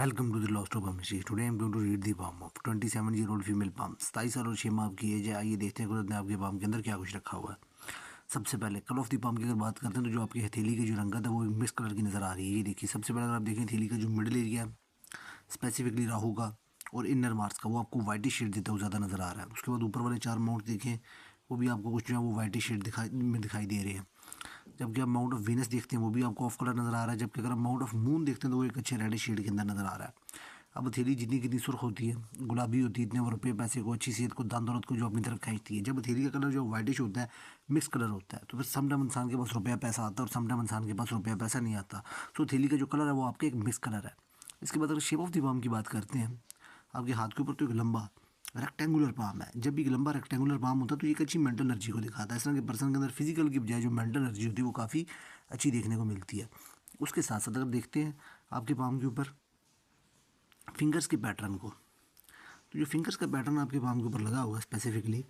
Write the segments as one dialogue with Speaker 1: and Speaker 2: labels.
Speaker 1: Welcome to the Lost of Pharmacy. Today I am going to read the palm of 27-year-old female palm. 27 साल और 6 माह की as है। आइए देखते हैं कुदरत ने आपके पाम के अंदर क्या कुछ रखा हुआ है। सबसे पहले कलर ऑफ दी पाम की अगर बात करते हैं तो जो आपकी हथेली की जो रंगत है वो मिक्स कलर की नज़र आ रही है। ये देखिए, सबसे पहले अगर आप देखें हथेली का जो मिडिल एरिया है स्पेसिफिकली राहु का और इनर मार्क्स का, वो आपको वाइटिश शेड देता हुआ ज़्यादा नज़र आ रहा है। उसके बाद ऊपर वाले 4 माउंट देखें, वो भी आपको कुछ जो है वो वाइटिश शेड दिखाई दे रहे हैं। जबकि आप माउंट ऑफ वीनस देखते हैं वो भी आपको ऑफ कलर नज़र आ रहा है। जबकि अगर आप माउंट ऑफ मून देखते हैं तो वो एक अच्छे रेडिश शेड के अंदर नज़र आ रहा है। अब हथेली जितनी कितनी सुर्ख होती है, गुलाबी होती है, इतने वो रुपये पैसे को, अच्छी सेहत को, दान दौलत को जो अपनी तरफ खींचती है। जब हथेली का कलर जो वाइटिश होता है, मिक्स कलर होता है, तो फिर समटाइम इंसान के पास रुपया पैसा आता है और समटाइम इंसान के पास रुपया पैसा नहीं आता। तो हथेली का जो कलर है वो आपके एक मिक्स कलर है। इसके बाद अगर शेप ऑफ द पाम की बात करते हैं, आपके हाथ के ऊपर तो एक लंबा रेक्टेंगुलर पाम है। जब भी एक लंबा रेक्टेंगुलर पाम होता है तो ये एक अच्छी मेंटल एनर्जी को दिखाता है। इस तरह के पर्सन के अंदर फिजिकल की बजाय जो मेंटल एनर्जी होती है वो काफ़ी अच्छी देखने को मिलती है। उसके साथ साथ अगर देखते हैं आपके पाम के ऊपर फिंगर्स के पैटर्न को, तो जो फिंगर्स का पैटर्न आपके पाम के ऊपर लगा हुआ है स्पेसिफिकली,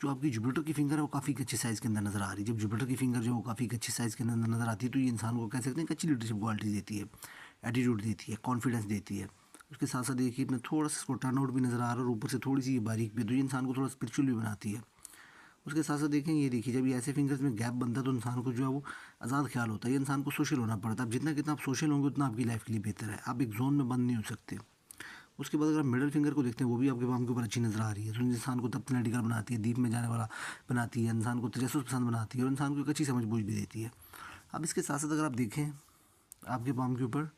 Speaker 1: जो आपकी जुपिटर की फिंगर है वो काफ़ी अच्छे साइज़ के अंदर नज़र आ रही है। जब जुपिटर की फिंगर जो वो काफ़ी अच्छे साइज़ के अंदर नज़र आती है तो ये इंसान को कह सकते हैं कि अच्छी लीडरशिप क्वालिटी देती है, एटीट्यूड देती है, कॉन्फिडेंस देती है। उसके साथ साथ देखिए अपने थोड़ा सा इसको टर्न आउट भी नज़र आ रहा है और ऊपर से थोड़ी सी ये बारीक भी, तो ये इंसान को थोड़ा स्पिरिचुअल भी बनाती है। उसके साथ साथ देखें, ये देखिए जब ये ऐसे फिंगर्स में गैप बनता है तो इंसान को जो है वो आज़ाद ख्याल होता है। ये इंसान को सोशल होना पड़ता है। अब जितना कितना आप सोशल होंगे उतना आपकी लाइफ के लिए बेहतर है। आप एक जोन में बंद नहीं हो सकते। उसके बाद अगर आप मिडिल फिंगर को देखते हैं वो भी आपके पाम के ऊपर अच्छी नज़र आ रही है। तो इंसान को तब एनालिटिकल बनाती है, डीप में जाने वाला बनाती है, इंसान को तजस्सुस पसंद बनाती है और इंसान को एक अच्छी समझ बूझ भी देती है। अब इसके साथ साथ अगर आप देखें आपके पाम के ऊपर,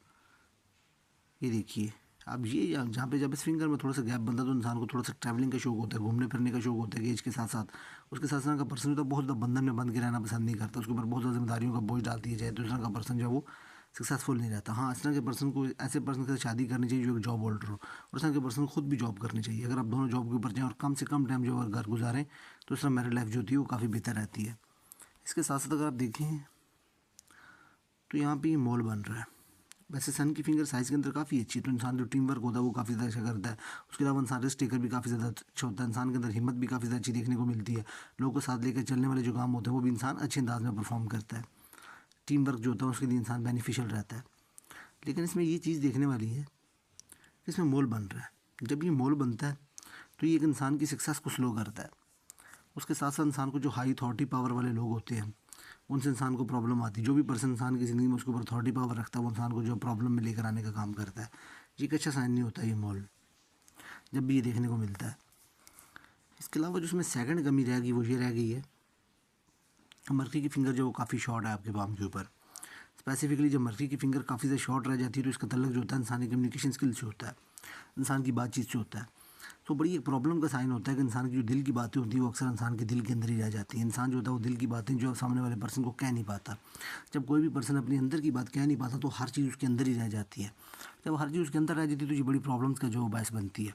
Speaker 1: ये देखिए अब ये जहाँ पे जब इस फिंगर में थोड़ा सा गैप बनता है तो इंसान को थोड़ा सा ट्रैवलिंग का शौक होता है, घूमने फिरने का शौक होता है एज के साथ साथ। उसके साथ साथ का पर्सन होता है बहुत ज़्यादा बंधन में बंद के रहना पसंद नहीं करता, उसके ऊपर बहुत ज़्यादा जिम्मेदारियों का बोझ डालती है जाए तो इस तरह का पर्सन जो है वो सक्सेसफुल नहीं रहता। हाँ, इस तरह के पर्सन को, ऐसे पर्सन के साथ शादी करनी चाहिए जो एक जॉब होल्डर हो, और इस तरह के पर्सन को खुद भी जॉब करनी चाहिए। अगर आप दोनों जॉब के ऊपर जाएँ और कम से कम टाइम जो घर गुजारें तो इस तरह मैरिड लाइफ जो होती है वो काफ़ी बेहतर रहती है। इसके साथ साथ अगर आप देखें तो यहाँ पर ये मॉल बन रहा है। वैसे सन की फिंगर साइज़ के अंदर काफ़ी अच्छी है, तो इंसान जो टीम वर्क होता है वो काफ़ी ज़्यादा अच्छा करता है। उसके अलावा इंसान रिस्क टेकर भी काफ़ी ज़्यादा अच्छा होता है। इंसान के अंदर हिम्मत भी काफ़ी ज़्यादा अच्छी देखने को मिलती है। लोगों को साथ लेकर चलने वाले जो काम होते हैं वो भी इंसान अच्छे अंदाज में परफॉर्म करता है। टीम वर्क जो होता है उसके लिए इंसान बेनिफिशियल रहता है। लेकिन इसमें ये चीज़ देखने वाली है कि इसमें मोल बन रहा है। जब ये मोल बनता है तो ये एक इंसान की सक्सेस को स्लो करता है। उसके साथ साथ इंसान को जो हाई अथॉरिटी पावर वाले लोग होते हैं उनसे इंसान को प्रॉब्लम आती है। जो भी पर्सन इंसान की ज़िंदगी में उसके ऊपर अथॉरिटी पावर रखता है वो इंसान को जो प्रॉब्लम में लेकर आने का काम करता है। ये एक अच्छा साइन नहीं होता ये मॉल, जब भी ये देखने को मिलता है। इसके अलावा जो उसमें सेकंड कमी रह गई वो ये रह गई है, मर्की की फिंगर जो वो काफ़ी शॉर्ट है आपके पाम के ऊपर। स्पेसिफिकली जब मर्की की फिंगर काफ़ी ज़्यादा शॉर्ट रह जाती है तो इसका तल्लक जो होता है इंसानी कम्युनिकेशन स्किल से होता है, इंसान की बातचीत से होता है। तो बड़ी एक प्रॉब्लम का साइन होता है कि इंसान की जो दिल की बातें होती हैं वो अक्सर इंसान के दिल के अंदर ही रह जाती हैं। इंसान जो होता है वो दिल की बातें जो सामने वाले पर्सन को कह नहीं पाता। जब कोई भी पर्सन अपने अंदर की बात कह नहीं पाता तो हर चीज़ उसके अंदर ही रह जाती है। जब हर चीज़ उसके अंदर रह जाती है तो ये बड़ी प्रॉब्लम्स का जो बायस बनती है।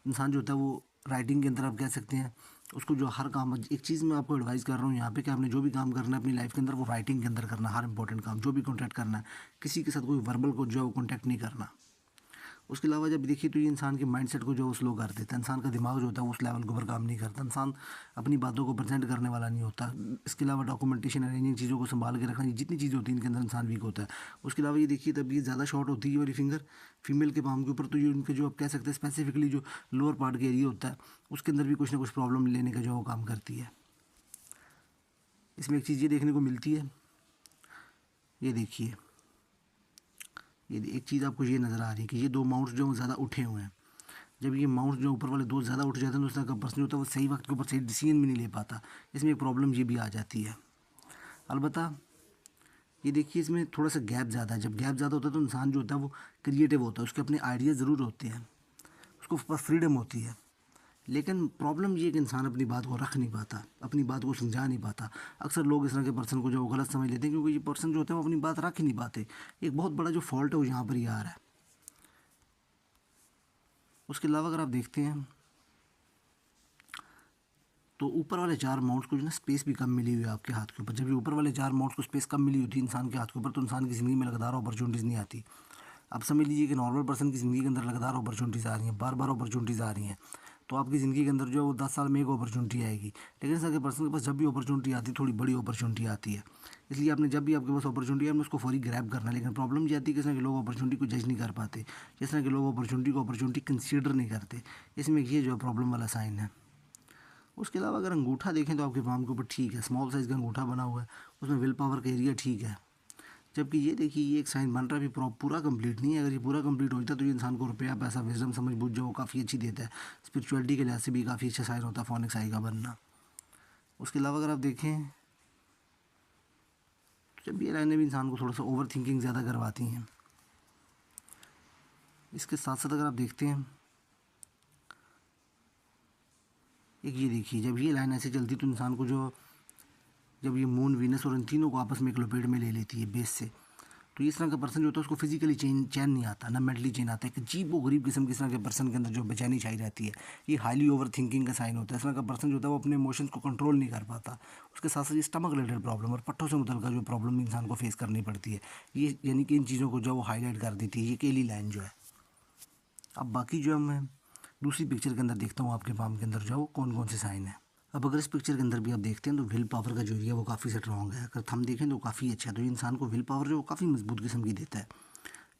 Speaker 1: इंसान जो होता है वो राइटिंग के अंदर आप कह सकते हैं उसको जो हर काम, एक चीज़ मैं आपको एडवाइस कर रहा हूँ यहाँ पे कि आपने जो भी काम करना है अपनी लाइफ के अंदर वो राइटिंग के अंदर करना। हर इंपॉर्टेंट काम जो भी कॉन्टैक्ट करना है, किसी के साथ कोई वर्बल को जो है वो कॉन्टैक्ट नहीं करना। उसके अलावा जब देखिए तो ये इंसान के माइंडसेट को जो वो स्लो कर देता है। इंसान का दिमाग जो होता है वो उस लेवल के ऊपर काम नहीं करता। इंसान अपनी बातों को प्रेजेंट करने वाला नहीं होता। इसके अलावा डॉक्यूमेंटेशन, अरेंजिंग चीज़ों को संभाल के रखना, ये जितनी चीज़ें होती हैं इनके अंदर इंसान वीक होता है। उसके अलावा ये देखिए तब ये ज़्यादा शॉर्ट होती है वाली फिंगर फीमेल के पाम के ऊपर, तो ये उनके जो आप कह सकते हैं स्पेसिफिकली जो लोअर पार्ट के एरिया होता है उसके अंदर भी कुछ ना कुछ प्रॉब्लम लेने का जो वो काम करती है। इसमें एक चीज़ ये देखने को मिलती है, ये देखिए ये एक चीज़ आपको ये नज़र आ रही है कि ये 2 माउंट्स जो ज़्यादा उठे हुए हैं। जब ये माउंट्स जो ऊपर वाले 2 ज़्यादा उठ जाते हैं तो उस तरह का पर्सन होता है वो सही वक्त के ऊपर सही डिसीजन भी नहीं ले पाता। इसमें एक प्रॉब्लम ये भी आ जाती है। अलबत्ता ये देखिए इसमें थोड़ा सा गैप ज़्यादा है। जब गैप ज़्यादा होता है तो इंसान जो होता है वो क्रिएटिव होता है, उसके अपने आइडिया ज़रूर होते हैं, उसको पास फ्रीडम होती है। लेकिन प्रॉब्लम ये है कि इंसान अपनी बात को रख नहीं पाता, अपनी बात को समझा नहीं पाता। अक्सर लोग इस तरह के पर्सन को जो गलत समझ लेते हैं क्योंकि ये पर्सन जो होते हैं वो अपनी बात रख ही नहीं पाते। एक बहुत बड़ा जो फॉल्ट है वो यहाँ पर ही आ रहा है। उसके अलावा अगर आप देखते हैं तो ऊपर वाले 4 माउंट्स को जो ना स्पेस भी कम मिली हुई है आपके हाथ के ऊपर। जब ये ऊपर वाले 4 माउंट्स को स्पेस कम मिली होती है इंसान के हाथ के ऊपर तो इंसान की ज़िंदगी में लगातार अपॉर्चुनिटीज़ नहीं आती। आप समझ लीजिए कि नॉर्मल पर्सन की ज़िंदगी के अंदर लगातार अपॉर्चुनिटीज़ आ रही हैं, बार बार अपॉर्चुनिटीज़ आ रही हैं, तो आपकी ज़िंदगी के अंदर जो है वो 10 साल में एक अपॉर्चुनिटी आएगी। लेकिन इस तरह के पर्सन के पास जब भी अपॉर्चुनिटी आती है, थोड़ी बड़ी अपॉर्चुनिटी आती है, इसलिए आपने जब भी आपके पास अपॉर्चुनिटी है, आपने उसको फौरी ग्रैब करना है। लेकिन प्रॉब्लम ये आती है कि इस तरह के लोग अपॉर्चुनिटी को जज नहीं कर पाते, जिस तरह के लोग अपॉर्चुनिटी को अपॉर्चुनिटी कंसीडर नहीं करते, इसमें ये जो प्रॉब्लम वाला साइन है। उसके अलावा अगर अंगूठा देखें तो आपके पाम के ऊपर ठीक है, स्मॉल साइज़ का अंगूठा बना हुआ है, उसमें विल पावर का एरिया ठीक है। जबकि ये देखिए ये एक साइन बन रहा है, भी पूरा कंप्लीट नहीं है। अगर ये पूरा कंप्लीट होता तो ये इंसान को रुपया पैसा विजडम समझ बूझ जो वो काफ़ी अच्छी देता है। स्पिरिचुअलिटी के लिहाज से भी काफ़ी अच्छा साइन होता है फोनिक्स आई का बनना। उसके अलावा अगर आप देखें तो जब ये लाइनें भी इंसान को थोड़ा सा ओवर थिंकिंग ज़्यादा करवाती हैं। इसके साथ साथ अगर आप देखते हैं एक ये देखिए, जब ये लाइन ऐसे चलती तो इंसान को जो जब ये मून वीनस और इन तीनों को आपस में एक लपेट में ले लेती है बेस से, तो इस तरह का पर्सन जो होता है उसको फिजिकली चैन नहीं आता, ना मेंटली चैन आता है। एक अजीब व गरीब किस्म की इस तरह के पर्सन के अंदर जो बेचैनी छाई रहती है, ये हाईली ओवर थिंकिंग का साइन होता है। इस तरह का पर्सन जो होता है वो अपने इमोशंस को कंट्रोल नहीं कर पाता। उसके साथ साथ ये स्टमक रिलेटेड प्रॉब्लम और पट्टों से मुतल्लिक़ जो प्रॉब्लम इंसान को फेस करनी पड़ती है, ये यानी कि इन चीज़ों को जो वो हाईलाइट कर देती है ये केली लाइन जो है। अब बाकी जो है मैं दूसरी पिक्चर के अंदर देखता हूँ आपके पाम के अंदर जो है वो कौन कौन से साइन है। अब अगर इस पिक्चर के अंदर भी आप देखते हैं तो विल पावर का जो एरिया वो काफ़ी स्ट्रॉन्ग है। अगर हम देखें तो काफ़ी अच्छा है, तो ये इंसान को विल पावर जो वो काफ़ी मजबूत किस्म की देता है।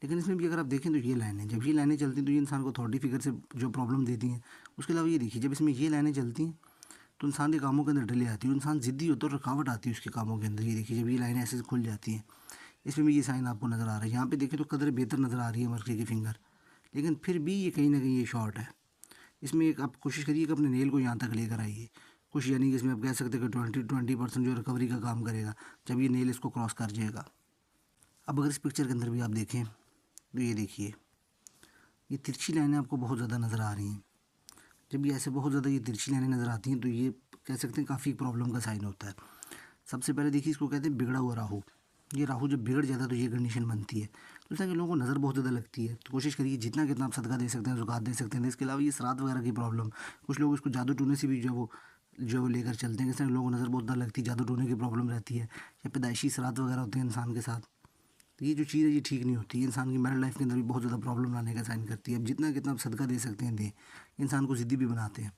Speaker 1: लेकिन इसमें भी अगर आप देखें तो ये लाइनें, जब ये लाइनें चलती हैं तो ये इंसान को अथॉरिटी फिगर से जो प्रॉब्लम देती हैं। उसके अलावा ये देखिए, जब इसमें ये लाइनें चलती हैं तो इंसान के कामों के अंदर डिले आती है, इंसान ज़िद्दी होता है और रुकावट आती है उसके कामों के अंदर। ये देखिए, जब ये लाइनें ऐसे खुल जाती हैं, इसमें भी ये साइन आपको नज़र आ रहा है। यहाँ पे देखें तो कदर बेहतर नज़र आ रही है मर्करी की फिंगर, लेकिन फिर भी ये कहीं ना कहीं ये शॉर्ट है। इसमें एक आप कोशिश करिए कि अपने नेल को यहाँ तक लेकर आइए कुछ, यानी कि इसमें आप कह सकते हैं कि 20% जो रिकवरी का काम करेगा जब ये नेल इसको क्रॉस कर जाएगा। अब अगर इस पिक्चर के अंदर भी आप देखें तो ये देखिए, ये तिरछी लाइनें आपको बहुत ज़्यादा नज़र आ रही हैं। जब ये ऐसे बहुत ज़्यादा ये तिरछी लाइनें नज़र आती हैं तो ये कह सकते हैं काफ़ी प्रॉब्लम का साइन होता है। सबसे पहले देखिए, इसको कहते हैं बिगड़ा हुआ राहु। ये राहु जब बिगड़ जाता है तो ये कंडीशन बनती है। तो इस तरह के लोगों को नज़र बहुत ज़्यादा लगती है, तो कोशिश करिए जितना कितना आप सदका दे सकते हैं ज़कात दे सकते हैं। इसके अलावा ये श्राद्ध वगैरह की प्रॉब्लम, कुछ लोग इसको जादू टूने से भी जो लेकर चलते हैं। इस तरह के लोगों को नज़र बहुत ज़्यादा लगती है, जादू टूने की प्रॉब्लम रहती है, या पैदाइशी श्राद्ध वगैरह होते हैं इंसान के साथ। तो ये जो चीज़ है ये ठीक नहीं होती, इंसान की मैरिड लाइफ के अंदर भी बहुत ज़्यादा प्रॉब्लम लाने का साइन करती है। अब जितना कितना आप सदका दे सकते हैं दें, इंसान को ज़िद्दी भी बनाते हैं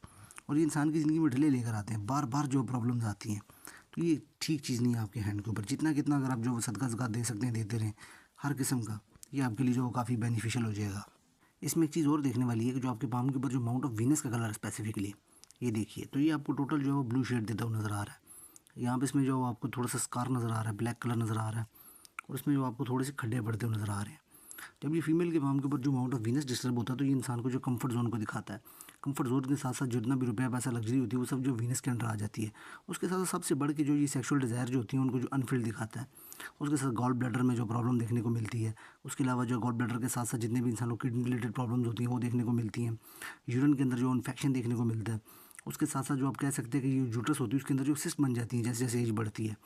Speaker 1: और ये इंसान की ज़िंदगी में ढिले लेकर आते हैं। बार बार जो प्रॉब्लम्स आती हैं, तो ये ठीक चीज़ नहीं है आपके हैंड के ऊपर। जितना कितना अगर आप जो सदका ज़कात दे सकते हैं देते रहें हर किस्म का, ये आपके लिए जो काफ़ी बेनिफिशियल हो जाएगा। इसमें एक चीज़ और देखने वाली है कि जो आपके पाम के ऊपर जो अमाउंट ऑफ वीनस का कलर है स्पेसिफिकली, ये देखिए, तो ये आपको टोटल जो है ब्लू शेड देता हुआ नज़र आ रहा है। यहाँ पे इसमें जो आपको थोड़ा सा स्कार नज़र आ रहा है, ब्लैक कलर नज़र आ रहा है, और इसमें जो आपको थोड़े से खड्डे पड़ते हुए नज़र आ रहे हैं। जब ये फीमेल के पाम के ऊपर जो अमाउंट ऑफ वीनस डिस्टर्ब होता है तो ये इंसान को जो कंफर्ट जोन को दिखाता है। कंफर्ट जोन के साथ साथ जितना भी रुपया पैसा लग्जरी होती है वो सब जो वीनस के अंडर आ जाती है। उसके साथ साथ सबसे बढ़ के जो ये सेक्सुअल डिज़ायर जो होती है उनको जो अनफिल्ड दिखाता है। उसके साथ गॉल ब्लैडर में जो प्रॉब्लम देखने को मिलती है। उसके अलावा जो गॉल ब्लैडर के साथ साथ जितने भी इंसानों को किडनी रिलेटेड प्रॉब्लम्स होती हैं वो देखने को मिलती हैं। यूरिन के अंदर जो इन्फेक्शन देखने को मिलता है। उसके साथ साथ जो आप कह सकते हैं कि ये यूट्रस होती है उसके अंदर जो सिस्ट बन जाती है जैसे जैसे एज बढ़ती है।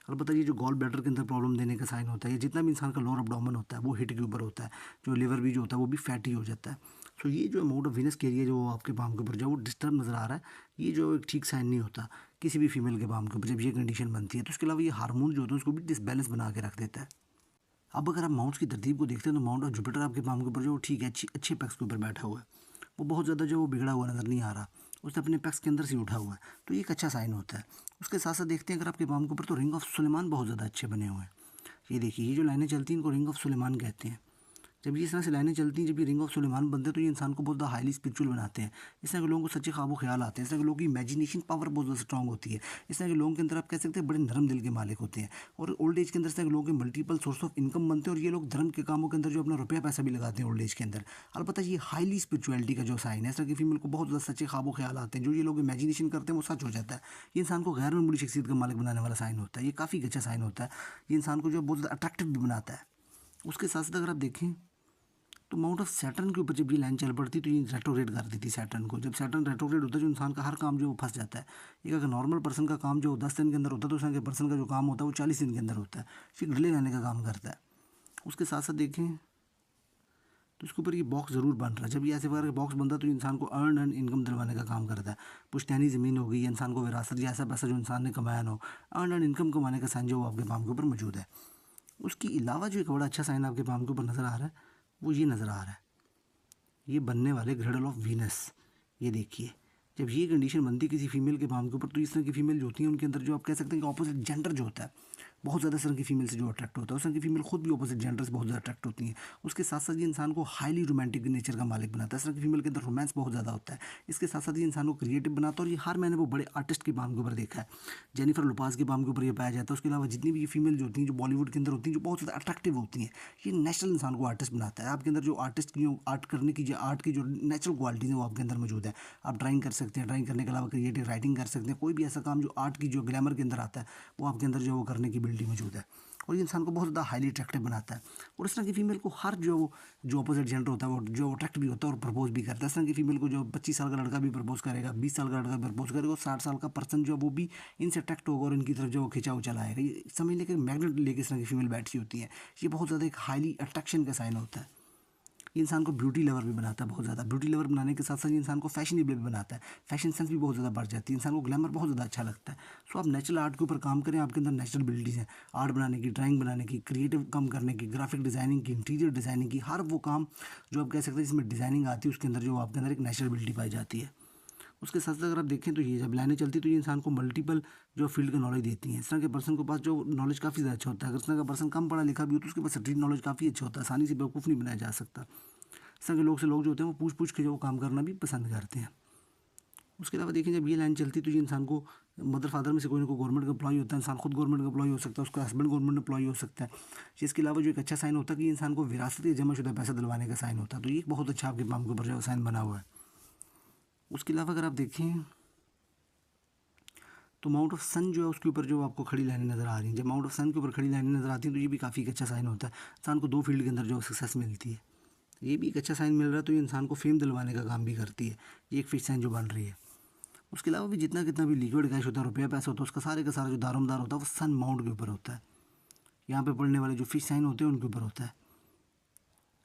Speaker 1: अलबत्ता ये जो गॉल ब्लैडर के अंदर प्रॉब्लम देने का साइन होता है, ये जितना भी इंसान का लोअर एब्डोमेन होता है वो हिट के ऊपर होता है, जो लिवर भी जो होता है वो भी फैटी हो जाता है। सो ये जो अमाउंट ऑफ वीनस के एरिया जो आपके पाम के ऊपर जो वो डिस्टर्ब नज़र आ रहा है, ये जो एक ठीक साइन नहीं होता किसी भी फीमेल के पाम के ऊपर जब ये कंडीशन बनती है। तो उसके अलावा ये हार्मोन जो होता है उसको भी डिसबैलेंस बना के रख देता है। अब अगर आप माउंट्स की तरतीब को देखते हैं तो माउंट ऑफ जुपिटर आपके पाम के ऊपर जो ठीक है अच्छे पैक्स के ऊपर बैठा हुआ है, वो बहुत ज़्यादा जो वो बिगड़ा हुआ नज़र नहीं आ रहा, उसने अपने पैक्स के अंदर से उठा हुआ है, तो ये एक अच्छा साइन होता है। उसके साथ साथ देखते हैं अगर आपके पाम के ऊपर तो रिंग ऑफ सुलेमान बहुत ज़्यादा अच्छे बने हुए हैं। ये देखिए, ये जो लाइनें चलती हैं इनको रिंग ऑफ सुलेमान कहते हैं। जब ये इस तरह से लाइनें चलती हैं, जब ये रिंग ऑफ सुलेमान बनते हैं तो ये इंसान को बहुत ज़्यादा हाईली स्पिरिचुअल बनाते हैं। इस तरह के लोगों को सच्चे ख्वाब ख्याल आते हैं। इस तरह के लोगों की इमेजिनेशन पावर बहुत ज़्यादा स्ट्रॉन्ग होती है। इस तरह के लोगों के अंदर आप कह सकते हैं बड़े नरम दिल के मालिक होते हैं, और ओल्ड एज के अंदर इस तरह के लोगों के मल्टीपल सोर्स ऑफ इनकम बनते हैं, और ये लोग धर्म के कामों के अंदर जो अपना रुपया पैसा भी लगाते हैं ओल्ड एज के अंदर। अलबत्ता ये हाईली स्पिरिचुअलिटी का जो साइन है, इस तरह की फीमेल को बहुत ज़्यादा सच्चे ख्वाब ख्याल आते हैं। जो ये लोग इमेजिनेशन करते हैं वो सच हो जाता है। ये इंसान को गैर मामूली शख्सियत का मालिक बनाने वाला साइन होता है। ये काफ़ी अच्छा साइन होता है। ये इंसान को जो बहुत ज़्यादा अट्रैक्टिव भी बनाता है। उसके साथ साथ अगर आप देखें तो अमाउंट ऑफ सैटर्न के ऊपर जब ये लाइन चल पड़ती तो ये रेट्रोग्रेड कर देती सैटर्न को। जब सैटर्न रेट्रोग्रेड होता है जो इंसान का हर काम जो फंस जाता है। एक अगर नॉर्मल पर्सन का काम जो 10 दिन के अंदर होता है तो उस के पर्सन का जो काम होता है वो 40 दिन के अंदर होता है, फिर डिले लाने का काम करता है। उसके साथ साथ देखें तो इसके ऊपर ये बॉक्स ज़रूर बन रहा है। जब ये ऐसे प्रकार का बॉक्स बनता है तो इंसान को अर्न एंड इनकम दिलवाने का काम करता है। पुश्तैनी ज़मीन हो गई, इंसान को विरासत या ऐसा पैसा जो इंसान ने कमाया ना हो, अर्न एंड इनकम कमाने का साइन जो आपके पाम के ऊपर मौजूद है। उसके अलावा जो एक बड़ा अच्छा साइन आपके पाम के ऊपर नज़र आ रहा है वो ये नज़र आ रहा है, ये बनने वाले ग्रेडल ऑफ वीनस। ये देखिए, जब ये कंडीशन बनती है किसी फीमेल के पाम के ऊपर, तो इस तरह की फीमेल जो होती हैं उनके अंदर जो आप कह सकते हैं कि ऑपोजिट जेंडर जो होता है बहुत ज़्यादा इस तरह की फीमेल से जो अट्रैक्ट होता है, उस तरह की फीमेल खुद भी ऑपोजिट जेंडर से बहुत ज़्यादा अट्रैक्ट होती हैं। उसके साथ साथ ये इंसान को हाईली रोमांटिक नेचर का मालिक बनाता है। इस तरह की फीमेल के अंदर रोमांस बहुत ज़्यादा होता है। इसके साथ साथ ये इंसान को क्रिएटिव बनाता है। और ये हर मैंने वो बड़े आर्टिस्ट के पाम के ऊपर देखा है, जेनिफर लोपाज के पाम के ऊपर ये पाया जाता है। उसके अलावा जितनी भी ये फीमेल जो होती हैं जो बॉलीवुड के अंदर होती हैं जो बहुत ज़्यादा अट्रैक्टिव होती हैं, ये नेचुरल इंसान को आर्टिस्ट बनाता है। आपके अंदर जो आर्टिस्ट की आर्ट करने की जो आर्ट की जो नेचुरल क्वालिटीज़ है वो आपके अंदर मौजूद है। आप ड्राइंग कर सकते हैं, ड्राइंग करने के अलावा क्रिएटिव राइटिंग कर सकते हैं। कोई भी ऐसा काम जो आर्ट की जो ग्लैमर के अंदर आता है वो आपके अंदर जो वो करने की एबिलिटी मौजूद है। और ये इंसान को बहुत ज़्यादा हाईली अट्रैक्टिव बनाता है। और इस तरह की फीमेल को हर जो अपोजिट जेंडर होता है वो जो अट्रैक्ट भी होता है और प्रपोज भी करता है। इस तरह की फीमेल को जो 25 साल का लड़का भी प्रपोज करेगा, 20 साल का लड़का भी प्रपोज करेगा, और 60 साल का पर्सन जो है वो भी इनसे अट्रैक्ट होगा और इनकी तरफ जो खिंचाव चलाएगा। ये समझ लेकर मैग्नेट लेके इस तरह की फीमेल बैठी होती है। ये बहुत ज़्यादा एक हाईली अट्रैक्शन का साइन होता है। ये इंसान को ब्यूटी लवर भी बनाता है बहुत ज़्यादा। ब्यूटी लवर बनाने के साथ साथ ये इंसान को फैशनेबल भी बनाता है। फैशन सेंस भी बहुत ज़्यादा बढ़ जाती है। इंसान को ग्लैमर बहुत ज़्यादा अच्छा लगता है। सो आप नेचुरल आर्ट के ऊपर काम करें। आपके अंदर नेचुरल एबिलिटीज़ हैं आर्ट बनाने की, ड्राइंग बनाने की, क्रिएटिव काम करने की, ग्राफिक डिज़ाइनिंग की, इंटीरियर डिज़ाइनिंग की। हर वो काम जो आप कह सकते हैं जिसमें डिज़ाइनिंग आती है उसके अंदर जो आपके अंदर एक नेचुरल एबिलिटी पाई जाती है। उसके साथ साथ अगर आप देखें तो ये जब लाइनें चलती तो ये इंसान को मल्टीपल जो फील्ड का नॉलेज देती हैं। इस तरह के पर्सन के पास जो नॉलेज काफ़ी ज़्यादा अच्छा होता है। अगर इस तरह का पर्सन कम पढ़ा लिखा भी हो तो उसके पास स्ट्रीट नॉलेज काफ़ी अच्छा होता है। आसानी से बेवकूफ़ नहीं बनाया जा सकता। इस तरह के लोग से लोग जो होते हैं वो पूछ पूछ के जो काम करना भी पसंद करते हैं। उसके अलावा देखें जब ये लाइन चलती तो ये इंसान को मदर फादर में से कोई ना कोई गवर्नमेंट का एम्प्लॉय होता है। इंसान खुद गवर्नमेंट का एम्प्लॉय हो सकता है, उसका हस्बैंड गवर्नमेंट एम्प्लॉय हो सकता है। इसके अलावा जो एक अच्छा साइन होता है कि इंसान को विरासत या जमाशुदा पैसा दिलवाने का साइन होता है। तो ये एक बहुत अच्छा आपके पाम के ऊपर जो साइन बना हुआ है। उसके अलावा अगर आप देखें तो माउंट ऑफ सन जो है उसके ऊपर जो आपको खड़ी लाइनें नज़र आ रही हैं। जब माउंट ऑफ सन के ऊपर खड़ी लाइनें नज़र आती हैं तो ये भी काफ़ी एक अच्छा साइन होता है। इंसान को 2 फील्ड के अंदर जो सक्सेस मिलती है। ये भी एक अच्छा साइन मिल रहा है तो ये इंसान को फेम दिलवाने का काम भी करती है। ये एक फिश साइन जो बन रही है। उसके अलावा भी जितना कितना भी लिक्विड कैश होता है, रुपया पैसा होता है, उसका सारे का सारा जो दारोमदार होता है वो सन माउंट के ऊपर होता है। यहाँ पे पढ़ने वाले जो फिश साइन होते हैं उनके ऊपर होता है।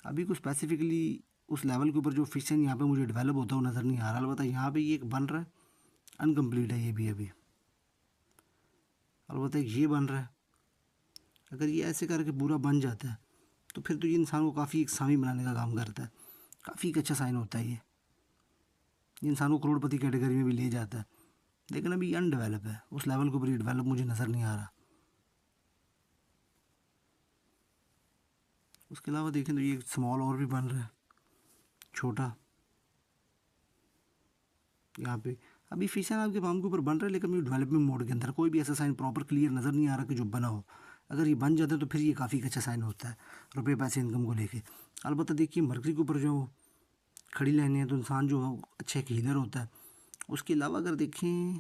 Speaker 1: अभी कुछ स्पेसिफिकली उस लेवल के ऊपर जो फिश साइन यहाँ पे मुझे डेवलप होता है वो नज़र नहीं आ रहा। अलबत्ता यहाँ पे ये एक बन रहा है, अनकम्प्लीट है ये भी अभी। अलबत्ता एक ये बन रहा है। अगर ये ऐसे करके पूरा बन जाता है तो फिर तो ये इंसान को काफ़ी एक स्वामी बनाने का काम करता है। काफ़ी एक अच्छा साइन होता है ये इंसान को करोड़पति कैटेगरी में भी ले जाता है। लेकिन अभी अनडेवलप है, उस लेवल के ऊपर ये डेवलप मुझे नज़र नहीं आ रहा। उसके अलावा देखें तो ये स्मॉल और भी बन रहा है, छोटा। यहाँ पे अभी फिशन आपके पाम के ऊपर बन रहा है लेकिन अभी डेवलपमेंट मोड के अंदर कोई भी ऐसा साइन प्रॉपर क्लियर नज़र नहीं आ रहा कि जो बना हो। अगर ये बन जाता है तो फिर ये काफ़ी अच्छा साइन होता है रुपये पैसे इनकम को लेके। अलबत्ता देखिए मरकरी के ऊपर जो खड़ी लाइनें हैं तो इंसान जो है अच्छा एक हीलर होता है। उसके अलावा अगर देखें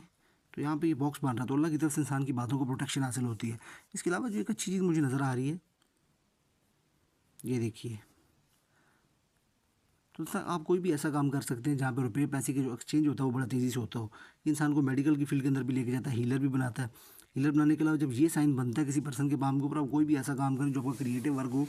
Speaker 1: तो यहाँ पे ये बॉक्स बन रहा है तो अल्लाह की तरफ से इंसान की बातों को प्रोटेक्शन हासिल होती है। इसके अलावा जो एक अच्छी चीज़ मुझे नज़र आ रही है ये देखिए, तो सर आप कोई भी ऐसा काम कर सकते हैं जहाँ पे रुपये पैसे के जो एक्सचेंज होता है वो बड़ा तेज़ी से होता हो। इंसान को मेडिकल की फील्ड के अंदर भी लेके जाता है, हीलर भी बनाता है। हीलर बनाने के अलावा जब ये साइन बनता है किसी पर्सन के पाम के ऊपर, आप कोई भी ऐसा काम करें जो आपका क्रिएटिव वर्क हो,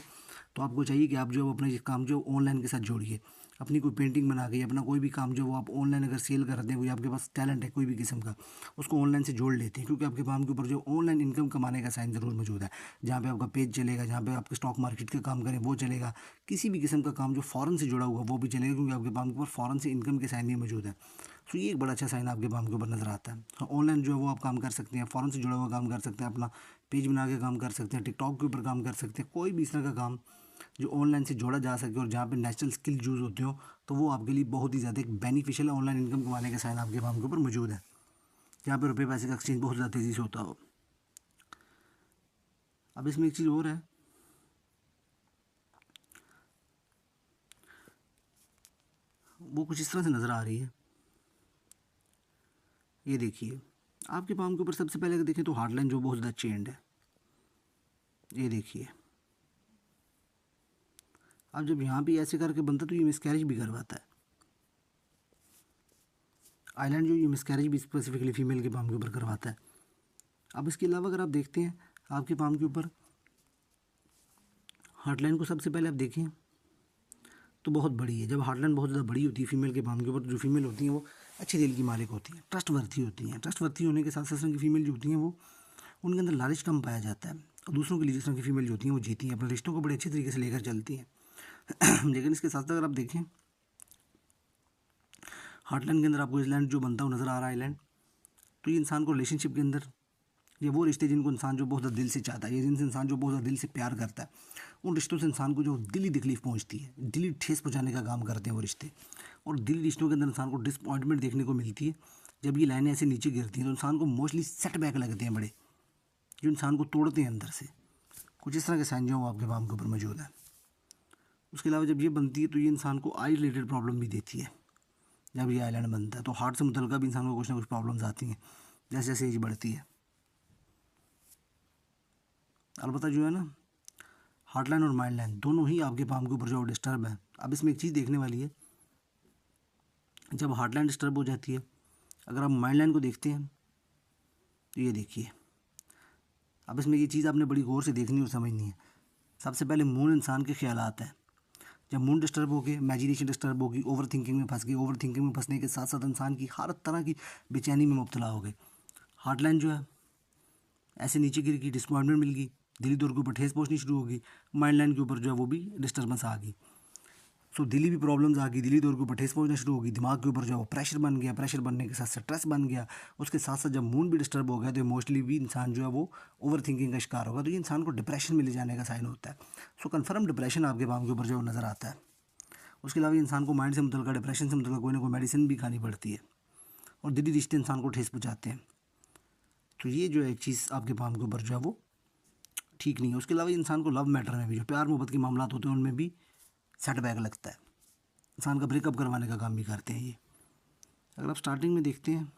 Speaker 1: तो आपको चाहिए कि आप जो अपना ये काम जो ऑनलाइन के साथ जोड़िए। अपनी कोई पेंटिंग बना के अपना कोई भी काम जो वो आप ऑनलाइन अगर सेल करते हैं, कोई आपके पास टैलेंट है कोई भी किस्म का, उसको ऑनलाइन से जोड़ लेते हैं। क्योंकि आपके काम के ऊपर जो ऑनलाइन इनकम कमाने का साइन ज़रूर मौजूद है। जहाँ पे आपका पेज चलेगा, जहाँ पे आपके स्टॉक मार्केट के काम करें वो चलेगा। किसी भी किस्म का काम जो फ़ॉरेन से जुड़ा हुआ वो भी चलेगा, क्योंकि आपके काम के ऊपर फ़ॉरेन से इनकम के साइन भी मौजूद है। तो ये एक बड़ा अच्छा साइन आपके काम के ऊपर नज़र आता है। ऑनलाइन जो है वो आप काम कर सकते हैं, फ़ॉरेन से जुड़ा हुआ काम कर सकते हैं, अपना पेज बना के काम कर सकते हैं, टिकटॉक के ऊपर काम कर सकते हैं। कोई भी इस तरह का काम जो ऑनलाइन से जोड़ा जा सके और जहाँ पे नेचुरल स्किल यूज़ होते हो तो वो आपके लिए बहुत ही ज़्यादा एक बेनिफिशियल ऑनलाइन इनकम कमाने का साइन आपके काम के ऊपर मौजूद है। जहाँ पे रुपये पैसे का एक्सचेंज बहुत ज़्यादा तेज़ी से होता हो। अब इसमें एक चीज़ और है, वो कुछ इस तरह से नज़र आ रही है। ये देखिए आपके पाम के ऊपर सबसे पहले अगर देखें तो हार्डलाइन जो बहुत ज़्यादा चेंड है। ये देखिए अब जब यहाँ पे ऐसे करके बनता है तो ये मिसकैरेज भी करवाता है। आइलैंड जो ये मिसकैरेज भी स्पेसिफिकली फीमेल के पाम के ऊपर करवाता है। अब इसके अलावा अगर आप देखते हैं आपके पाम के ऊपर हार्डलाइन को सबसे पहले आप देखें तो बहुत बड़ी है। जब हार्डलाइन बहुत ज़्यादा बड़ी होती है फीमेल के पाम के ऊपर, तो जो फीमेल होती हैं वो अच्छे दिल की मालिक होती हैं, ट्रस्टवर्थी होती हैं। ट्रस्टवर्थी होने के साथ साथ की फीमेल जो होती हैं वो उनके अंदर लालच कम पाया जाता है और दूसरों के लिए जिस तरह की फीमेल जो होती हैं वो जीती हैं, अपने रिश्तों को बड़े अच्छे तरीके से लेकर चलती हैं। लेकिन इसके साथ साथ अगर आप देखें हार्टलाइन के अंदर आपको आइलैंड जो बनता है वो नज़र आ रहा है आइलैंड। तो ये इंसान को रिलेशनशिप के अंदर, ये वो रिश्ते जिनको इंसान जो बहुत ज़्यादा दिल से चाहता है, ये जिनसे इंसान जो बहुत ज़्यादा दिल से प्यार करता है, उन रिश्तों से इंसान को जो दिली तकलीफ पहुंचती है, दिली ठेस पहुंचाने का काम करते हैं वो रिश्ते। और दिली रिश्तों के अंदर इंसान को डिसअपॉइंटमेंट देखने को मिलती है। जब ये लाइनें ऐसे नीचे गिरती हैं तो इंसान को मोस्टली सेटबैक लगते हैं बड़े, जो इंसान को तोड़ते हैं अंदर से। कुछ इस तरह के साइन जो वो आपके पाम के ऊपर मौजूद है। उसके अलावा जब ये बनती है तो ये इंसान को आई रिलेटेड प्रॉब्लम भी देती है। जब ये आइलैंड बनता है तो हार्ट से मुतल्लिक़ भी इंसान को कुछ ना कुछ प्रॉब्लम्स आती हैं जैसे जैसे एज बढ़ती है। अलबत्ता जो है ना, हार्टलाइन और माइंड लाइन दोनों ही आपके पाम के ऊपर जो डिस्टर्ब है। अब इसमें एक चीज़ देखने वाली है, जब हार्टलाइन डिस्टर्ब हो जाती है, अगर आप माइंड लाइन को देखते हैं तो ये देखिए। अब इसमें ये चीज़ आपने बड़ी गौर से देखनी और समझनी है। सबसे पहले मून इंसान के ख्यालात है। जब मून डिस्टर्ब हो गए, इमेजिनेशन डिस्टर्ब होगी, ओवर थिंकिंग में फंस गई, ओवर थिंकिंग में फंसने के साथ साथ इंसान की हर तरह की बेचैनी में मुब्तला हो गए। हार्टलाइन जो है ऐसे नीचे गिर गई, डिसअपॉइंटमेंट मिल गई, दिली तौर के ऊपर ठेस पहुंचनी शुरू होगी। माइंड लाइन के ऊपर जो है वो भी डिस्टर्बेंस आ गई। सो दिली भी प्रॉब्लम्स आ गई, दिली तौर के ऊपर ठेस पहुंचना शुरू होगी। दिमाग के ऊपर जो है वो प्रेशर बन गया, प्रेशर बनने के साथ स्ट्रेस बन गया। उसके साथ साथ जब मूड भी डिस्टर्ब हो गया तो इमोशनली भी इंसान जो है वो ओवर थिंकिंग का शिकार होगा। तो ये इंसान को डिप्रेशन में ले जाने का साइन होता है। सो कन्फर्म डिप्रेशन आपके पाम के ऊपर जो नज़र आता है। उसके अलावा इंसान को माइंड से मुतल्लिक़, डिप्रेशन से मुतल्लिक़ कोई ना कोई मेडिसिन भी खानी पड़ती है और दिली रिश्ते इंसान को ठेस पहुँचाते हैं। तो ये जो है एक चीज़ आपके पाम के ऊपर जो है वो ठीक नहीं है। उसके अलावा इंसान को लव मैटर में भी, जो प्यार मोहब्बत के मामला होते हैं उनमें भी सेटबैक लगता है। इंसान का ब्रेकअप करवाने का काम भी करते हैं ये। अगर आप स्टार्टिंग में देखते हैं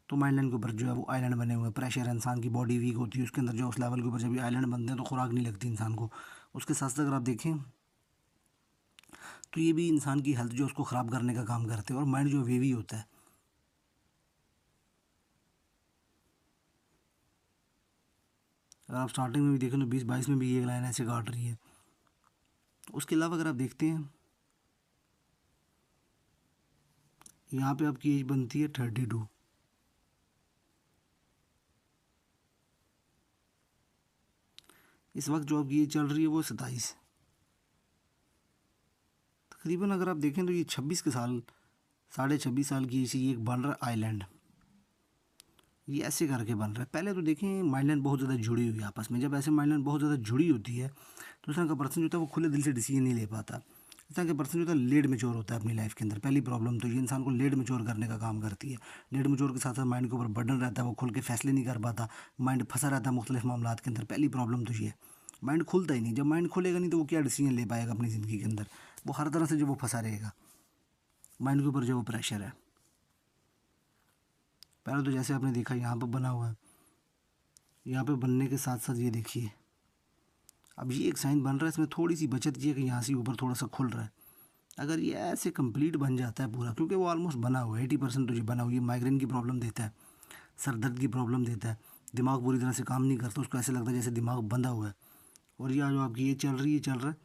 Speaker 1: तो माइंड लाइन के ऊपर जो है वो आइलैंड बने हुए हैं, प्रेशर है, इंसान की बॉडी वीक होती है, उसके अंदर जो उस लेवल के ऊपर जब ये आइलैंड बनते हैं तो खुराक नहीं लगती इंसान को। उसके साथ साथ अगर आप देखें तो ये भी इंसान की हेल्थ जो उसको ख़राब करने का काम करते हैं। और माइंड जो वेवी होता है, अगर आप स्टार्टिंग में भी देखें तो 20-22 में भी ये लाइन ऐसे काट रही है। उसके अलावा अगर आप देखते हैं यहाँ पे आपकी एज बनती है 32। इस वक्त जो आपकी एज चल रही है वो 27। तकरीबन अगर आप देखें तो ये 26 के साल, 26.5 साल की एज से ये एक बन रहा है आइलैंड। ये ऐसे करके बन रहा है। पहले तो देखें माइंडलाइन बहुत ज़्यादा जुड़ी हुई है आपस में। जब ऐसे माइंडलाइन बहुत ज़्यादा जुड़ी होती है तो इस तरह का पर्सन जो होता है वो खुले दिल से डिसीजन नहीं ले पाता। इस तरह का पर्सन जो होता है लेट मेच्योर होता है अपनी लाइफ के अंदर। पहली प्रॉब्लम तो ये इंसान को लेट मेच्योर करने का काम करती है। लेट मेच्योर के साथ साथ माइंड के ऊपर बर्डन रहता है, वो खुल के फैसले नहीं कर पाता, माइंड फंसा रहता है मुख्तलिफ मामलात के अंदर। पहली प्रॉब्लम तो ये है, माइंड खुलता ही नहीं। जब माइंड खुलेगा नहीं तो वो क्या डिसीजन ले पाएगा अपनी ज़िंदगी के अंदर। वो हर तरह से जो वो फंसा रहेगा, माइंड के ऊपर जो वो प्रेशर है। पहले तो जैसे आपने देखा यहाँ पर बना हुआ है, यहाँ पे बनने के साथ साथ ये देखिए अब ये एक साइन बन रहा है। इसमें थोड़ी सी बचत ये है कि यहाँ से ऊपर थोड़ा सा खुल रहा है। अगर ये ऐसे कंप्लीट बन जाता है पूरा, क्योंकि वो ऑलमोस्ट बना हुआ है 80% तो ये बना हुआ है। माइग्रेन की प्रॉब्लम देता है, सर दर्द की प्रॉब्लम देता है, दिमाग पूरी तरह से काम नहीं करता, उसको ऐसे लगता है जैसे दिमाग बंधा हुआ है। और ये जो आपकी ये चल रही है, चल रहा है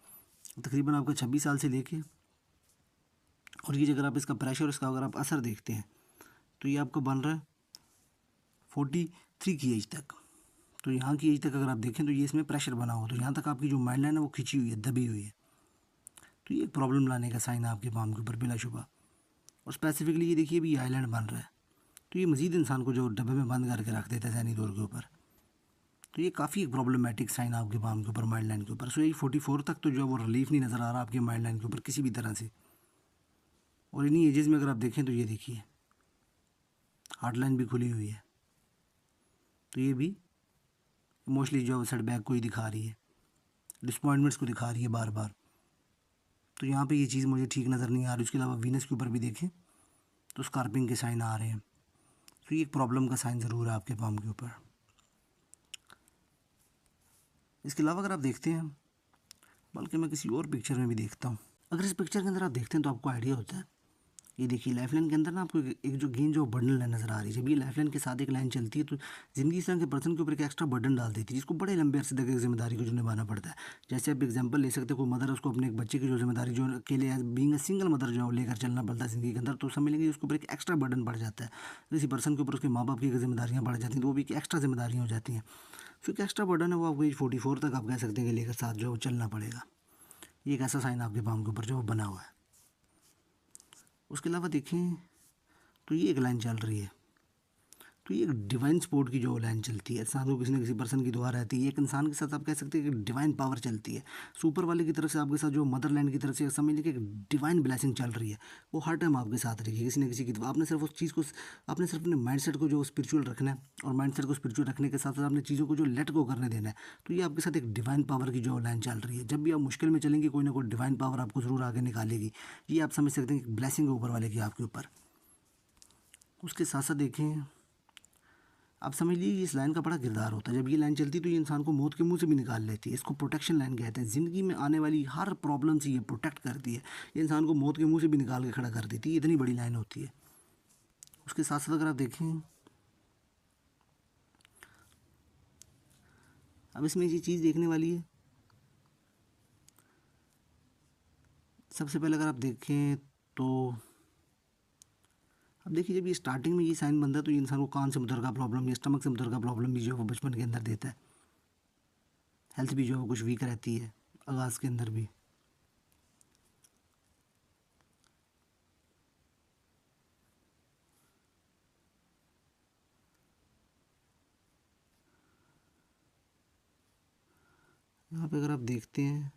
Speaker 1: तकरीबन आपका 26 साल से लेके। और ये अगर आप इसका प्रेशर, इसका अगर आप असर देखते हैं तो ये आपका बन रहा है 43 की एज तक। तो यहाँ की एज तक अगर आप देखें तो ये इसमें प्रेशर बना हुआ, तो यहाँ तक आपकी जो माइंड लाइन है वो खिंची हुई है, दबी हुई है। तो ये एक प्रॉब्लम लाने का साइन है आपके पाम के ऊपर बिलाशुबा। और स्पेसिफिकली ये देखिए भी आइलैंड बन रहा है, तो ये मज़ीद इंसान को जो डब्बे में बंद करके रख देता है ज़हनी तौर के ऊपर। तो ये काफ़ी एक प्रॉब्लमेटिक साइन है आपके पाम के ऊपर, माइंड लाइन के ऊपर। सो ये 44 तक तो जो है वो रिलीफ नहीं नज़र आ रहा आपके माइंड लाइन के ऊपर किसी भी तरह से। और इन्हीं एजेस में अगर आप देखें तो ये देखिए हार्ट लाइन भी खुली हुई है, तो ये भी इमोशनली जो सेटबैक को ही दिखा रही है, डिसअपॉइंटमेंट्स को दिखा रही है बार बार। तो यहाँ पे ये चीज़ मुझे ठीक नज़र नहीं आ रही। उसके अलावा वीनस के ऊपर भी देखें तो स्कॉर्पिंग के साइन आ रहे हैं। तो ये एक प्रॉब्लम का साइन ज़रूर है आपके पाम के ऊपर। इसके अलावा अगर आप देखते हैं, बल्कि मैं किसी और पिक्चर में भी देखता हूँ, अगर इस पिक्चर के अंदर आप देखते हैं तो आपको आइडिया होता है। ये देखिए लाइफ लाइन के अंदर ना आपको एक जो गेंद जो बंडल लाइन नज़र आ रही है। जब ये लाइफ लाइन के साथ एक लाइन चलती है तो ज़िंदगी इस तरह के पर्सन के ऊपर एक एक्स्ट्रा बर्डन डाल देती है, जिसको बड़े लंबे अरसे तक एक जिम्मेदारी को जो निभाना पड़ता है। जैसे आप एग्जांपल ले सकते हो, कोई मदर है, उसको अपने एक बच्चे की जो जिम्मेदारी जो अकेले बीइंग अ सिंगल मदर जो लेकर चलना पड़ता है ज़िंदगी के अंदर, तो समझ लेंगे उसके ऊपर एक एक्स्ट्रा बर्डन पड़ जाता है। किसी पर्सन के ऊपर उसके माँ बाप की जिम्मेदारियाँ बढ़ जाती हैं तो वो भी एक एक्स्ट्रा जिम्मेदारियाँ हो जाती हैं। फिर एक एक्स्ट्रा बर्डन है वो आपको एज 44 तक आप कह सकते हैं कि लेकर साथ जो है वो चलना पड़ेगा। ये एक ऐसा साइन आपके पाम के ऊपर जो बना हुआ है। उसके अलावा देखें तो ये एक लाइन चल रही है, तो ये एक डिवाइन सपोर्ट की जो लाइन चलती है, इंसान को किसी न किसी पर्सन की दुआ रहती है, एक इंसान के साथ आप कह सकते हैं कि डिवाइन पावर चलती है, सुपर वाले की तरफ से आपके साथ जो मदर लैंड की तरफ से समझ लीजिए कि एक डिवाइन ब्लेसिंग चल रही है, वो हर टाइम आपके साथ रहेगी किसी न किसी की दुआ। आपने सिर्फ उस चीज़ को, आपने सिर्फ अपने माइंड को जो स्पिरिचुअल रखना है, और माइंड को स्पिरिचुअल रखने के साथ साथ आपने चीज़ों को जो लेट गो करने देना है, तो ये आपके साथ एक डिवाइन पावर की जो लाइन चल रही है। जब भी आप मुश्किल में चलेंगे कोई ना कोई डिवाइन पावर आपको ज़रूर आगे निकालेगी, ये आप समझ सकते हैं कि ब्लेसिंग है ऊपर वाले की आपके ऊपर। उसके साथ साथ देखें, आप समझ लीजिए इस लाइन का बड़ा किरदार होता है। जब ये लाइन चलती है तो ये इंसान को मौत के मुंह से भी निकाल लेती है, इसको प्रोटेक्शन लाइन कहते हैं। ज़िंदगी में आने वाली हर प्रॉब्लम से ये प्रोटेक्ट करती है, ये इंसान को मौत के मुंह से भी निकाल के खड़ा कर देती है, इतनी बड़ी लाइन होती है। उसके साथ साथ अगर आप देखें, अब इसमें ये चीज़ देखने वाली है, सबसे पहले अगर आप देखें तो अब देखिए, जब ये स्टार्टिंग में ये साइन बनता है तो ये इंसान को कान से मुतल्लिका प्रॉब्लम या स्टमक से मुतल्लिका प्रॉब्लम भी जो है वो बचपन के अंदर देता है। हेल्थ भी जो है वो कुछ वीक रहती है आगाज़ के अंदर भी। यहाँ पे अगर आप देखते हैं,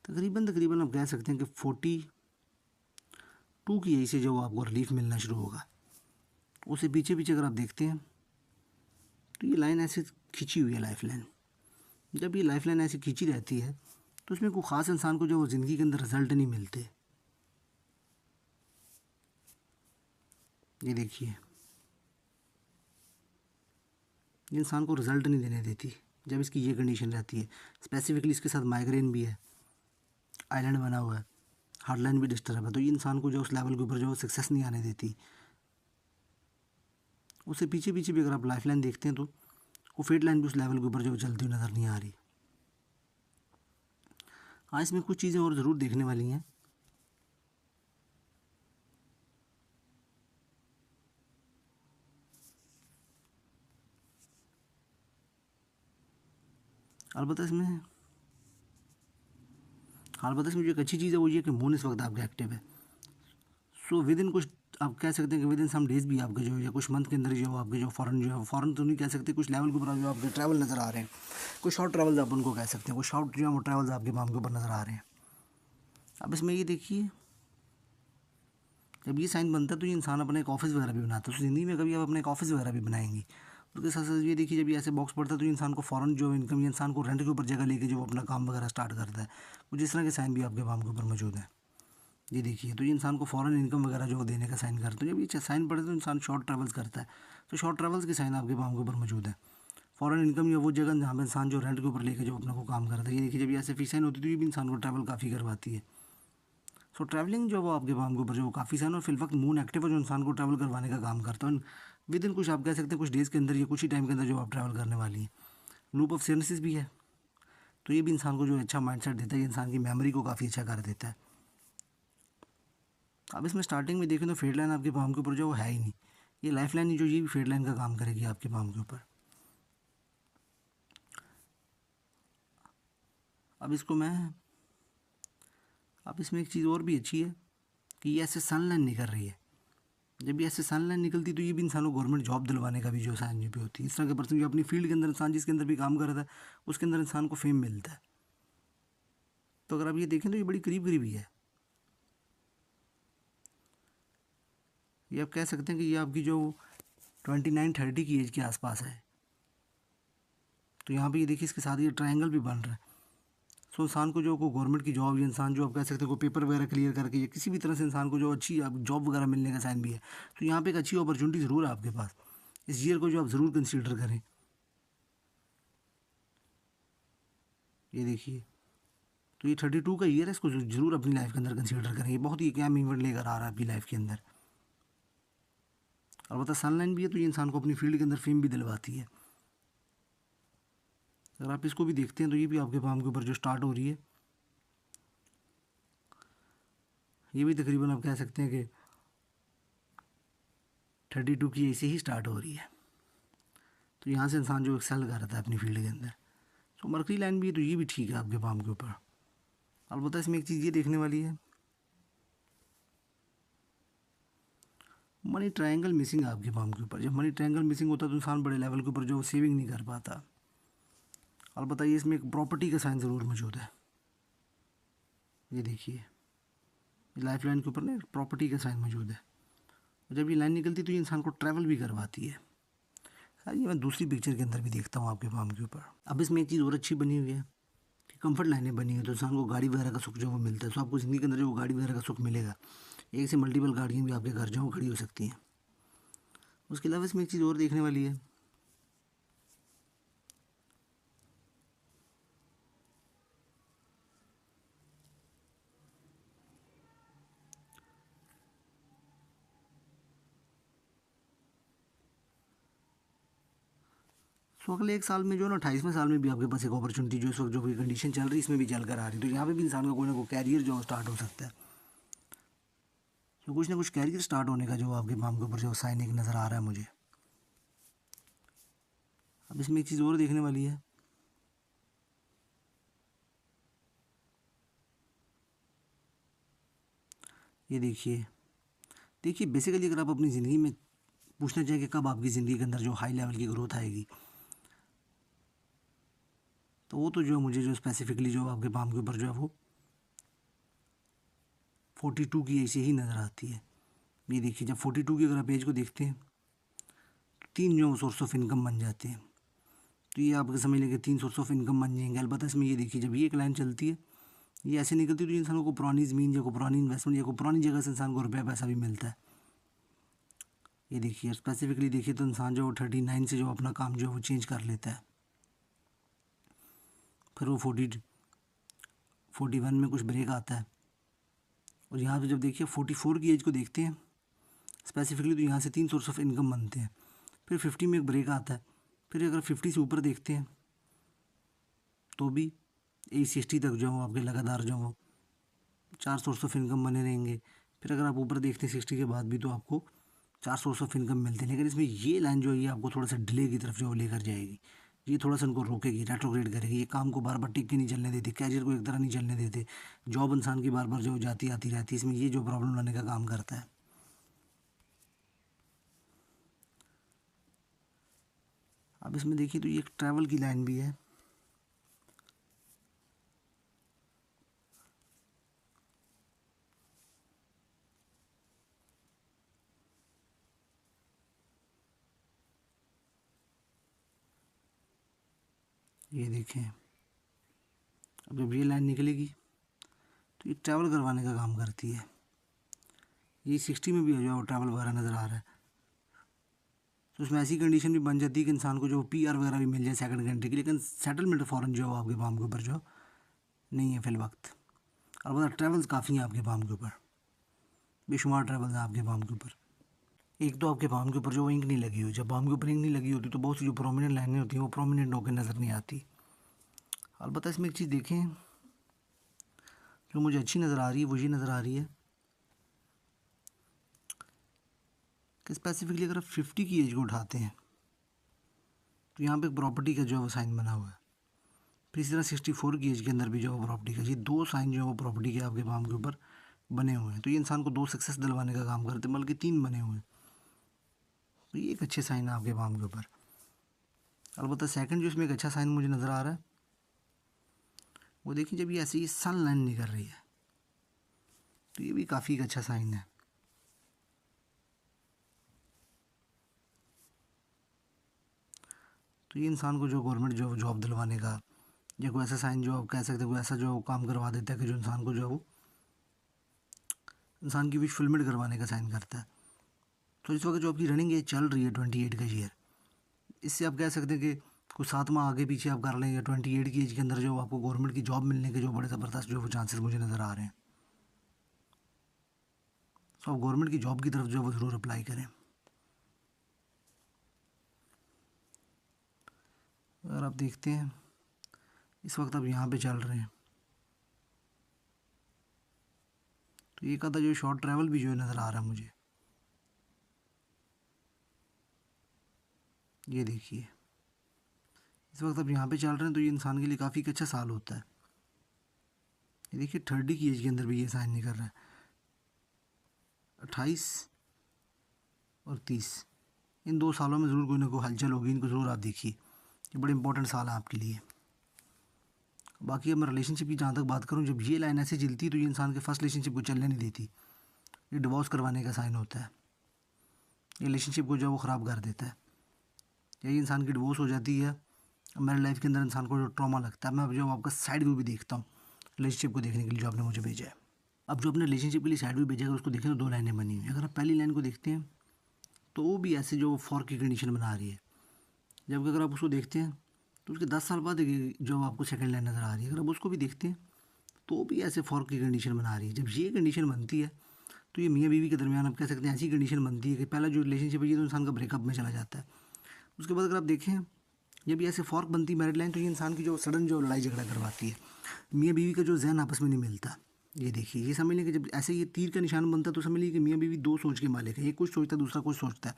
Speaker 1: तकरीबन तकरीबन आप कह सकते हैं कि 42 की एज से जो आपको रिलीफ मिलना शुरू होगा। उससे पीछे पीछे अगर आप देखते हैं तो ये लाइन ऐसे खींची हुई है, लाइफ लाइन। जब ये लाइफ लाइन ऐसी खींची रहती है तो उसमें कोई ख़ास इंसान को जो वो ज़िंदगी के अंदर रिजल्ट नहीं मिलते। ये देखिए, ये इंसान को रिजल्ट नहीं देने देती जब इसकी ये कंडीशन रहती है। स्पेसिफिकली इसके साथ माइग्रेन भी है, आइलैंड बना हुआ है, हार्ट लाइन भी डिस्टर्ब है, तो ये इंसान को जो उस लेवल के ऊपर जो सक्सेस नहीं आने देती। उससे पीछे पीछे भी अगर आप लाइफ लाइन देखते हैं तो वो फेट लाइन भी उस लेवल के ऊपर जो चलती हुई नज़र नहीं आ रही। हाँ, इसमें कुछ चीज़ें और ज़रूर देखने वाली हैं। अलबत्ता इसमें जो एक अच्छी चीज़ है वो ये कि मून इस वक्त आपका एक्टिव है। सो विद इन कुछ आप कह सकते हैं कि विद इन सम डेज़ भी आपके जो है या कुछ मंथ के अंदर जो आपके जो फ़ॉरन तो नहीं कह सकते, कुछ लेवल के ऊपर जो आपके ट्रैवल नज़र आ रहे हैं, कुछ शॉर्ट ट्रैवल्स आप उनको कह सकते हैं, कुछ शॉर्ट जो है वो ट्रैवल्स आपके पाम के ऊपर नज़र आ रहे हैं। अब इसमें ये देखिए, जब ये साइन बनता है तो ये इंसान अपने एक ऑफिस वगैरह भी बनाता है। तो ज़िंदगी में कभी आप अपने एक ऑफिस वगैरह भी बनाएंगी। उसके साथ साथ ये देखिए, जब ये ऐसे बॉक्स पड़ता है तो इंसान को फ़ौरन जो इनकम, ये इंसान को रेंट के ऊपर जगह लेके जो अपना काम वगैरह स्टार्ट करता है। कुछ इस तरह के साइन भी आपके पाम के ऊपर मौजूद है। ये देखिए, तो ये इंसान को फ़ौरन इनकम वगैरह जो देने का साइन करता है। जब ये साइन पड़े तो इंसान शॉर्ट ट्रैवल्स करता है, तो शॉर्ट ट्रैवल्स के साइन आपके पाम के ऊपर मौजूद है। फ़ौरन इनकम या वो जगह जहाँ पर इंसान जो रेंट के ऊपर लेके जो अपना को काम करता है। ये देखिए, जब ये ऐसे फी साइन होती है तो ये भी इंसान को ट्रैवल काफ़ी करवाती है। सो ट्रैवलिंग जो वो आपके पाम के ऊपर जो काफ़ी साइन, और फिल वक्त मून एक्टिव है जो इंसान को ट्रैवल करवाने का काम करता है। विद इन कुछ आप कह सकते हैं कुछ डेज़ के अंदर या कुछ ही टाइम के अंदर जो आप ट्रैवल करने वाली हैं। लूप ऑफ सियरनेसिस भी है, तो ये भी इंसान को जो अच्छा माइंडसेट देता है, ये इंसान की मेमोरी को काफ़ी अच्छा कर देता है। अब इसमें स्टार्टिंग में देखें तो फेड लाइन आपके पाम के ऊपर जो है ही नहीं, ये लाइफ लाइन जो ये भी फेड लाइन का काम करेगी आपके पाम के ऊपर। अब इसको मैं, अब इसमें एक चीज़ और भी अच्छी है कि ये ऐसे सन लाइन निकल रही है। जब भी ऐसे सन लाइन निकलती तो ये भी इंसान को गवर्नमेंट जॉब दिलवाने का भी जो साइन भी होती है। इस तरह के पर्सन जो अपनी फील्ड के अंदर इंसान जिसके अंदर भी काम कर रहा था उसके अंदर इंसान को फेम मिलता है। तो अगर आप ये देखें तो ये बड़ी करीब करीब ही है। ये आप कह सकते हैं कि ये आपकी जो 29-30 की एज के आसपास है। तो यहाँ पे ये देखिए, इसके साथ ये ट्रायंगल भी बन रहा है। सो इंसान को जो गवर्नमेंट की जॉब, या इंसान जो आप कह सकते हैं को पेपर वगैरह क्लियर करके या किसी भी तरह से इंसान को जो अच्छी जॉब वगैरह मिलने का साइन भी है। तो यहाँ पे एक अच्छी अपॉर्चुनिटी ज़रूर है आपके पास, इस ईयर को जो आप ज़रूर कंसीडर करें। ये देखिए, तो ये 32 का ईयर है, इसको ज़रूर अपनी लाइफ के अंदर कंसीडर करें। ये बहुत ही अहम इवेंट लेकर आ रहा है आपकी लाइफ के अंदर। और बता सनलाइन भी है तो ये इंसान को अपनी फील्ड के अंदर फेम भी दिलवाती है। अगर आप इसको भी देखते हैं तो ये भी आपके पाम के ऊपर जो स्टार्ट हो रही है, ये भी तकरीबन आप कह सकते हैं कि 32 की ऐसे ही स्टार्ट हो रही है। तो यहाँ से इंसान जो एक्सेल कर रहा था अपनी फील्ड के अंदर। तो मरकरी लाइन भी है, तो ये भी ठीक है आपके पाम के ऊपर। अलबत्ता इसमें एक चीज़ ये देखने वाली है, मनी ट्रायंगल मिसिंग है आपके पाम के ऊपर। जब मनी ट्रायंगल मिसिंग होता है तो इंसान बड़े लेवल के ऊपर जो सेविंग नहीं कर पाता। अलबत्ता ये इसमें एक प्रॉपर्टी का साइन ज़रूर मौजूद है। ये देखिए, लाइफ लाइन के ऊपर ना प्रॉपर्टी का साइन मौजूद है। जब ये लाइन निकलती है तो ये इंसान को ट्रैवल भी करवाती है। ये मैं दूसरी पिक्चर के अंदर भी देखता हूँ आपके पाम के ऊपर। अब इसमें एक चीज़ और अच्छी बनी हुई है कि कंफर्ट लाइनें बनी हुई है, तो इंसान को गाड़ी वगैरह का सुख जो वो मिलता है। तो आपको ज़िंदगी के अंदर जो गाड़ी वगैरह का सुख मिलेगा, एक से मल्टीपल गाड़ियाँ भी आपके घर जो खड़ी हो सकती हैं। उसके अलावा इसमें एक चीज़ और देखने वाली है, सो अगले एक साल में जो ना 28वें साल में भी आपके पास एक अपॉर्चुनिटी जो इस वक्त जो भी कंडीशन चल रही है इसमें भी चल कर आ रही है, तो यहाँ पे भी इंसान का कोई ना कोई कैरियर जो स्टार्ट हो सकता है। तो कुछ ना कुछ कैरियर स्टार्ट होने का जो आपके पाम के ऊपर जो साइन एक नज़र आ रहा है मुझे। अब इसमें एक चीज़ और देखने वाली है, ये देखिए। देखिए बेसिकली अगर आप अपनी ज़िंदगी में पूछना चाहें कि कब आपकी ज़िंदगी के अंदर जो हाई लेवल की ग्रोथ आएगी, तो वो तो जो मुझे जो स्पेसिफिकली जो आपके पाम के ऊपर जो है वो 42 की ऐसे ही नज़र आती है। ये देखिए, जब 42 की अगर आप एज को देखते हैं तो 3 जो सोर्स ऑफ इनकम बन जाते हैं। तो ये आपके समझ लेंगे 3 सोर्स ऑफ इनकम बन जाएंगे। अलबत्ता इसमें ये देखिए, जब ये एक लाइन चलती है, ये ऐसे निकलती है तो इंसान को पुरानी ज़मीन या को पुरानी इन्वेस्टमेंट या को पुरानी जगह से इंसान को रुपया पैसा भी मिलता है। ये देखिए स्पेसिफिकली देखिए तो इंसान जो 39 से जो अपना काम जो है वो चेंज कर लेता है, फिर वो 41 में कुछ ब्रेक आता है। और यहाँ पे जब देखिए 44 की एज को देखते हैं स्पेसिफिकली, तो यहाँ से 3 सोर्स ऑफ इनकम बनते हैं। फिर 50 में एक ब्रेक आता है। फिर अगर 50 से ऊपर देखते हैं तो भी 60 तक जो आपके लगातार जो वो 4 सोर्स ऑफ इनकम बने रहेंगे। फिर अगर आप ऊपर देखते हैं 60 के बाद भी तो आपको 4 सोर्स ऑफ इनकम मिलते हैं। लेकिन इसमें ये लाइन जो है ये आपको थोड़ा सा डिले की तरफ जो वो लेकर जाएगी। ये थोड़ा सा उनको रोकेगी, रेट्रोग्रेड करेगी। ये काम को बार बार टिक के नहीं चलने देते, कैरियर को एक तरह नहीं चलने देते। जॉब इंसान की बार बार जो जाती आती रहती है, इसमें ये जो प्रॉब्लम लाने का काम करता है। अब इसमें देखिए तो ये एक ट्रैवल की लाइन भी है। ये देखें, अब जब ये लाइन निकलेगी तो ये ट्रैवल करवाने का काम करती है। ये 60 में भी जो ट्रैवल वगैरह नज़र आ रहा है, तो उसमें ऐसी कंडीशन भी बन जाती है कि इंसान को जो PR वगैरह भी मिल जाए सेकंड कंट्री की, लेकिन सेटलमेंट फ़ौरन जो आपके पाम के ऊपर जो नहीं है फिल वक्त। अलबत्ता ट्रैवल्स काफ़ी हैं आपके पाम के ऊपर, बेशुमार ट्रैवल्स हैं आपके पाम के ऊपर। एक तो आपके पाम के ऊपर जो इंक नहीं लगी हुई, जब पाम के ऊपर इंक नहीं लगी होती तो बहुत सी जो प्रोमिनेंट लाइनें होती हैं वो प्रोमिनेंट होकर नज़र नहीं आती। अलबत्ता इसमें एक चीज़ देखें जो मुझे अच्छी नज़र आ रही है, वो ये नज़र आ रही है कि स्पेसिफिकली अगर आप 50 की एज को उठाते हैं तो यहाँ पे एक प्रॉपर्टी का जो है वो साइन बना हुआ है। फिर इसी तरह 64 की एज के अंदर भी जो है प्रॉपर्टी का, ये 2 साइन जो है वो प्रॉपर्टी के आपके पाम के ऊपर बने हुए हैं। तो ये इंसान को 2 सक्सेस दिलवाने का काम करते हैं, बल्कि 3 बने हुए हैं। तो ये एक अच्छे साइन है आपके पाम के ऊपर। अलबत्ता सेकंड जो इसमें एक अच्छा साइन मुझे नज़र आ रहा है वो देखिए, जब ये ऐसे ही सन लाइन निकल रही है तो ये भी काफ़ी एक अच्छा साइन है। तो ये इंसान को जो गवर्नमेंट जो जॉब दिलवाने का या कोई ऐसा साइन जो आप कह सकते हैं, कोई ऐसा जो काम करवा देता है कि जो इंसान को जो वो इंसान की विश फुलफिल करवाने का साइन करता है। तो इस वक्त जो आपकी रनिंग एज चल रही है 28 का ईयर, इससे आप कह सकते हैं कि कुछ 7 माह आगे पीछे आप कर लें, या 28 की एज के अंदर जो आपको गवर्नमेंट की जॉब मिलने के जो बड़े ज़बरदस्त जो वो चांसेस मुझे नज़र आ रहे हैं। तो आप गवर्नमेंट की जॉब की तरफ जो वो ज़रूर अप्लाई करें। अगर आप देखते हैं इस वक्त आप यहाँ पे चल रहे हैं तो एक आधा जो शॉर्ट ट्रैवल भी जो नज़र आ रहा है मुझे। ये देखिए, इस वक्त आप यहाँ पे चल रहे हैं तो ये इंसान के लिए काफ़ी एक अच्छा साल होता है। ये देखिए 30 की एज के अंदर भी ये साइन नहीं कर रहा है। 28 और 30, इन 2 सालों में ज़रूर कोई ना कोई हलचल होगी, इनको ज़रूर आप देखिए। ये बड़े इंपॉर्टेंट साल है आपके लिए। बाकी अब मैं रिलेशनशिप की जहाँ तक बात करूँ, जब ये लाइन ऐसे चलती है तो ये इंसान के फर्स्ट रिलेशनशिप को चलने नहीं देती। ये डिवोर्स करवाने का साइन होता है। ये रिलेशनशिप को जो है वो ख़राब कर देता है। यही इंसान की डिवोर्स हो जाती है। मेरे लाइफ के अंदर इंसान को जो ट्रॉमा लगता है, मैं अब जो आपका साइड व्यू भी देखता हूँ रिलेशनशिप को देखने के लिए जो आपने मुझे भेजा है। अब जो अपने रिलेशनशिप के लिए साइड व्यू भेजा है उसको देखें तो 2 लाइनें बनी हुई हैं। अगर आप पहली लाइन को देखते हैं तो वो भी ऐसे जो फॉर की कंडीशन बना रही है, जबकि अगर आप उसको देखते हैं तो उसके 10 साल बाद जो आपको सेकंड लाइन नज़र आ रही है, अगर आप उसको भी देखते हैं तो भी ऐसे फॉर की कंडीशन बना रही है। जब ये कंडीशन बनती है तो ये मियाँ बीवी के दरमियान आप कह सकते हैं ऐसी कंडीशन बनती है कि पहला जो रिलेशनशिप है ये तो इंसान का ब्रेकअप में चला जाता है। उसके बाद अगर आप देखें जब ये ऐसे फॉर्क बनती है मैरिड लाइन, तो ये इंसान की जो सडन जो लड़ाई झगड़ा करवाती है। मियाँ बीवी का जो जहन आपस में नहीं मिलता। ये देखिए, ये समझ लें कि जब ऐसे ये तीर का निशान बनता है तो समझ लीजिए कि मियाँ बीवी 2 सोच के मालिक है। एक कुछ सोचता है, दूसरा कुछ सोचता है।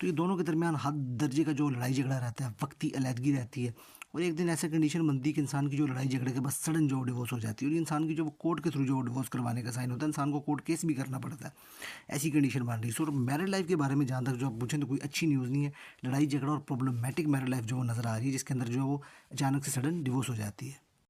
Speaker 1: तो ये दोनों के दरमियान हद दर्जे का जो लड़ाई झगड़ा रहता है, वक्ती अलहदगी रहती है। और एक दिन ऐसा कंडीशन बनती है कि इंसान की जो लड़ाई झगड़े के बाद सडन जो डिवोर्स हो जाती है, और इंसान की जो वो कोर्ट के थ्रू जो डिवोर्स करवाने का साइन होता है, इंसान को कोर्ट केस भी करना पड़ता है। ऐसी कंडीशन बन रही है। सो मैरिड लाइफ के बारे में जहाँ तक जो आप पूछें तो कोई अच्छी न्यूज़ नहीं है। लड़ाई झगड़ा और प्रॉब्लमेटिक मैरिड लाइफ जो वो नज़र आ रही है, जिसके अंदर जो वो अचानक से सडन डिवोर्स हो जाती है।